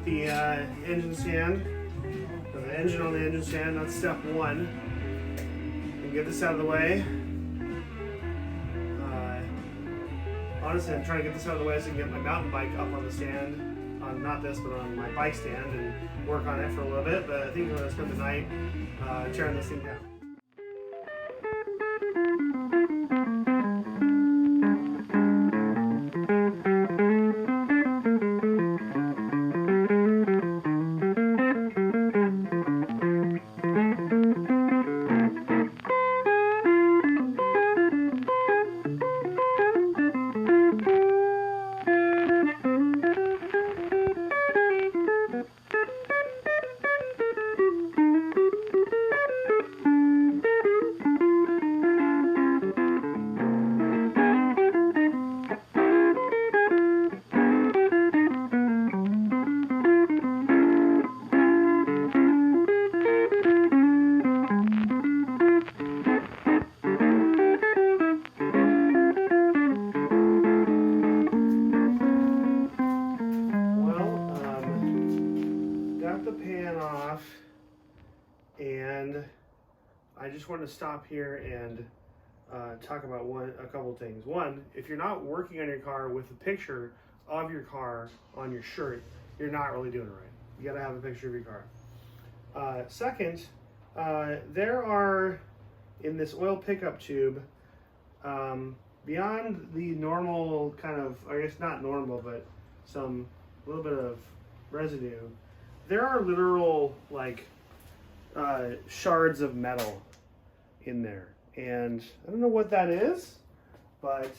got the engine stand, the engine on the engine stand. That's step one. And get this out of the way. Honestly, I'm trying to get this out of the way so I can get my mountain bike up on the stand. On not this, but on my bike stand, and work on it for a little bit. But I think I'm going to spend the night tearing this thing down. And I just want to stop here and talk about a couple things. One, if you're not working on your car with a picture of your car on your shirt, you're not really doing it right. You got to have a picture of your car. Second, there are, in this oil pickup tube, beyond the normal kind of, I guess not normal, but some little bit of residue, there are literal like shards of metal in there, and I don't know what that is, but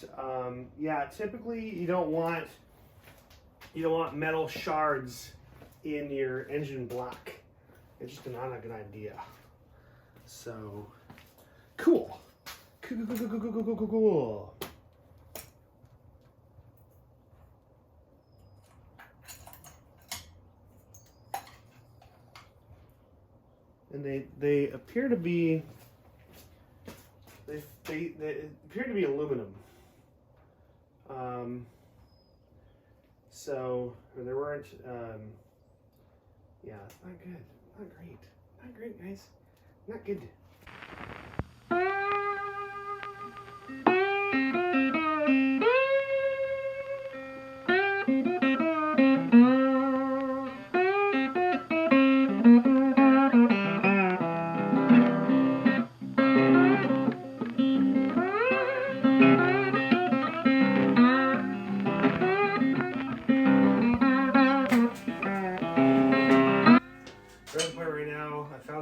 yeah, typically you don't want metal shards in your engine block. It's just not a good idea. So cool. And they appear to be they appear to be aluminum. So there weren't yeah, not good, not great guys, not good.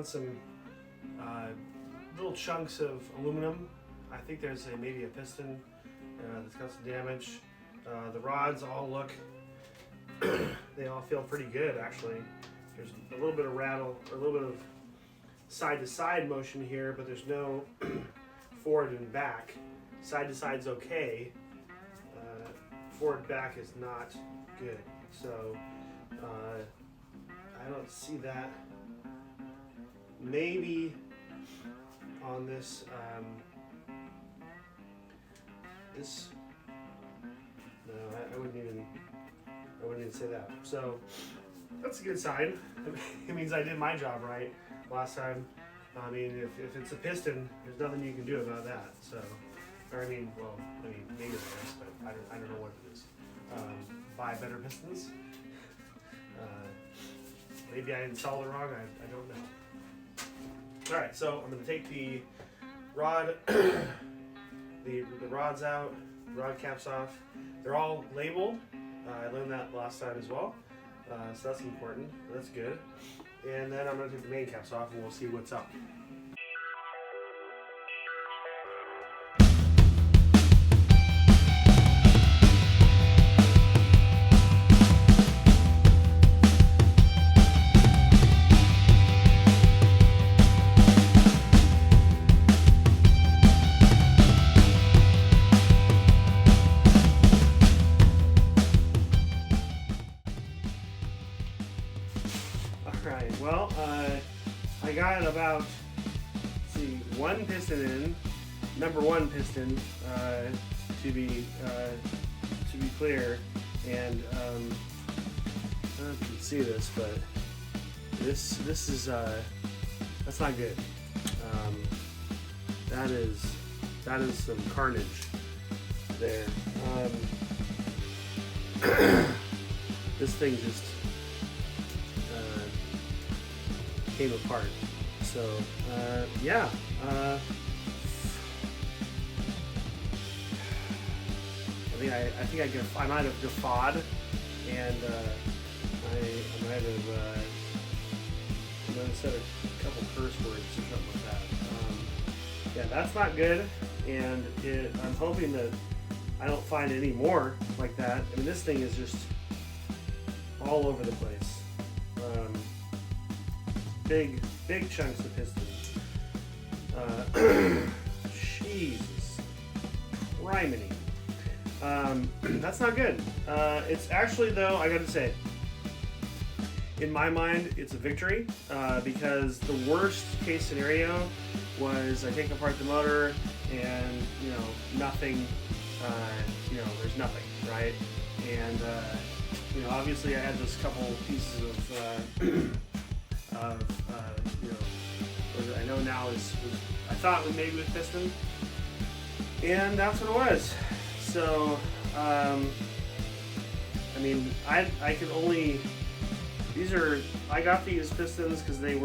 Some little chunks of aluminum. I think there's maybe a piston that's got some damage. The rods all look, they all feel pretty good actually. There's a little bit of rattle, or a little bit of side to side motion here, but there's no forward and back. Side to side's okay. Forward back is not good. So I don't see that. Maybe on this, no, I wouldn't even say that. So that's a good sign. It means I did my job right last time. I mean, if it's a piston, there's nothing you can do about that. So, or I mean, well, maybe there is, but I don't know what it is. Buy better pistons. Maybe I installed it wrong. I don't know. All right, so I'm going to take the rod, the rods out, rod caps off. They're all labeled. I learned that last time as well, so that's important. That's good. And then I'm going to take the main caps off, and we'll see what's up. Alright, well, I got about, let's see, one piston in, number one piston, to be clear, and don't know if you can see this, but this is that's not good. That is some carnage there. This thing just came apart. So yeah. I might have guffawed, and I might have said a couple curse words or something like that. Yeah, that's not good, and I'm hoping that I don't find any more like that. I mean, this thing is just all over the place. Big chunks of pistons. Jesus criminy. That's not good. It's actually, though, I gotta say, in my mind, it's a victory, because the worst case scenario was I take apart the motor and, nothing, there's nothing, right? And, obviously I had this couple pieces of what I know now was I thought maybe with piston, and that's what it was. So, I could only, I got these pistons because they're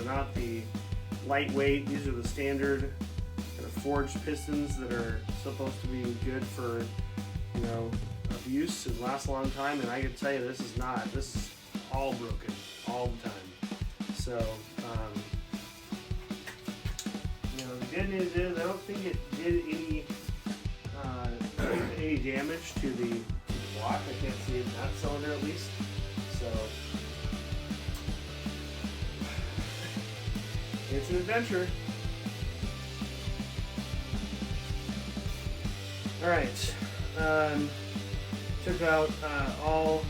not the lightweight. These are the standard kind of forged pistons that are supposed to be good for, abuse and last a long time. And I can tell you this is all broken all the time. So, the good news is I don't think it did any damage to the block. I can't see it in that cylinder at least. So it's an adventure. All right. Took out all.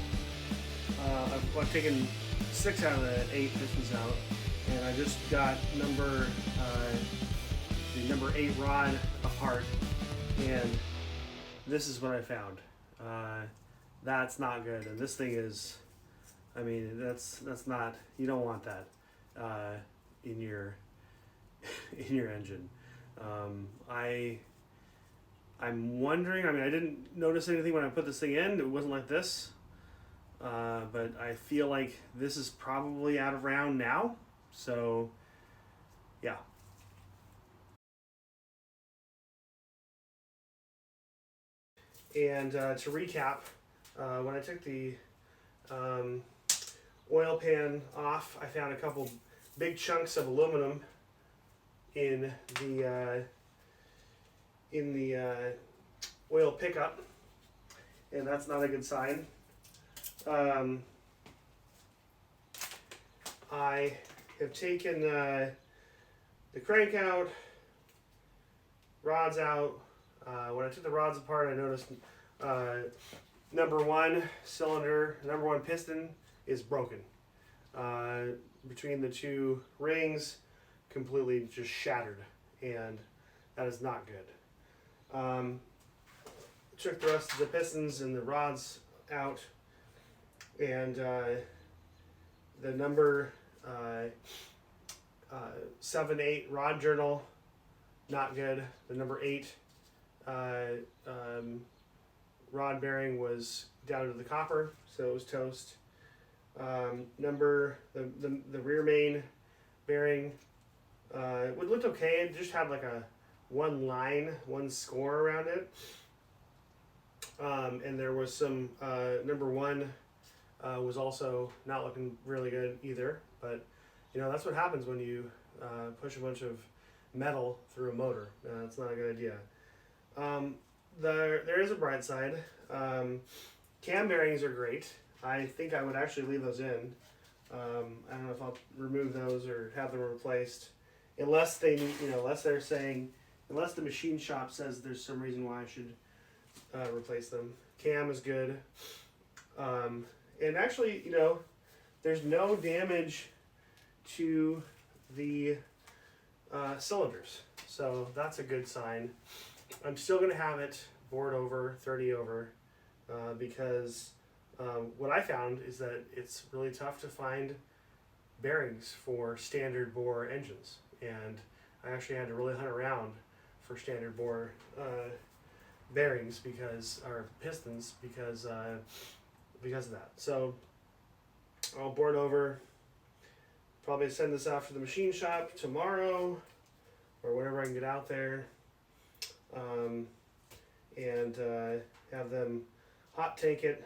I've taken 6 out of the 8 pistons out, and I just got the number 8 rod apart, and this is what I found. That's not good, and this thing is, that's not, you don't want that in your engine. I'm wondering, I didn't notice anything when I put this thing in. It wasn't like this, but I feel like this is probably out of round now, so yeah. And to recap, when I took the oil pan off, I found a couple big chunks of aluminum in the oil pickup, and that's not a good sign. I have taken the crank out, rods out. When I took the rods apart, I noticed number 1 cylinder, number 1 piston is broken. Between the 2 rings, completely just shattered, and that is not good. Took the rest of the pistons and the rods out, and the number 7-8 rod journal, not good. The number 8 rod bearing was down to the copper, so it was toast. The rear main bearing, it looked okay. It just had like one score around it. And there was some, number 1 was also not looking really good either. But, that's what happens when you push a bunch of metal through a motor. It's not a good idea. There is a bright side. Cam bearings are great. I think I would actually leave those in. I don't know if I'll remove those or have them replaced, unless unless the machine shop says there's some reason why I should replace them. Cam is good, and actually, there's no damage to the cylinders, so that's a good sign. I'm still going to have it bored over, 30 over, because What I found is that it's really tough to find bearings for standard bore engines, and I actually had to really hunt around for standard bore bearings or pistons because of that. So I'll board over. Probably send this off to the machine shop tomorrow or whenever I can get out there, and have them hot take it.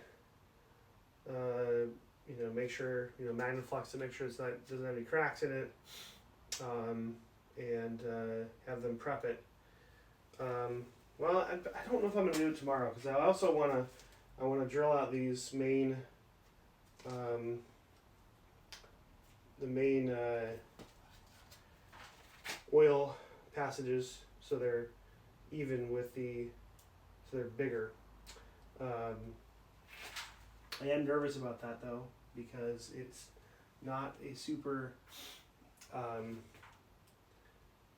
Make sure magnaflux to make sure doesn't have any cracks in it, and have them prep it. Well, I don't know if I'm gonna do it tomorrow because I also wanna drill out these main the main oil passages so they're even with so they're bigger. I am nervous about that though because it's not a super.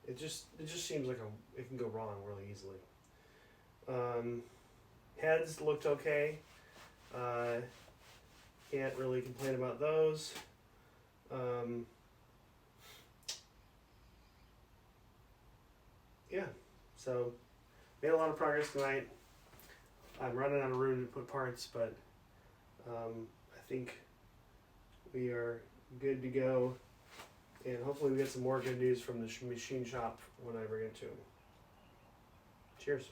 It just seems like it can go wrong really easily. Heads looked okay. Can't really complain about those. Yeah, so made a lot of progress tonight. I'm running out of room to put parts, but I think we are good to go, and hopefully we get some more good news from the machine shop when I bring it to them. Cheers.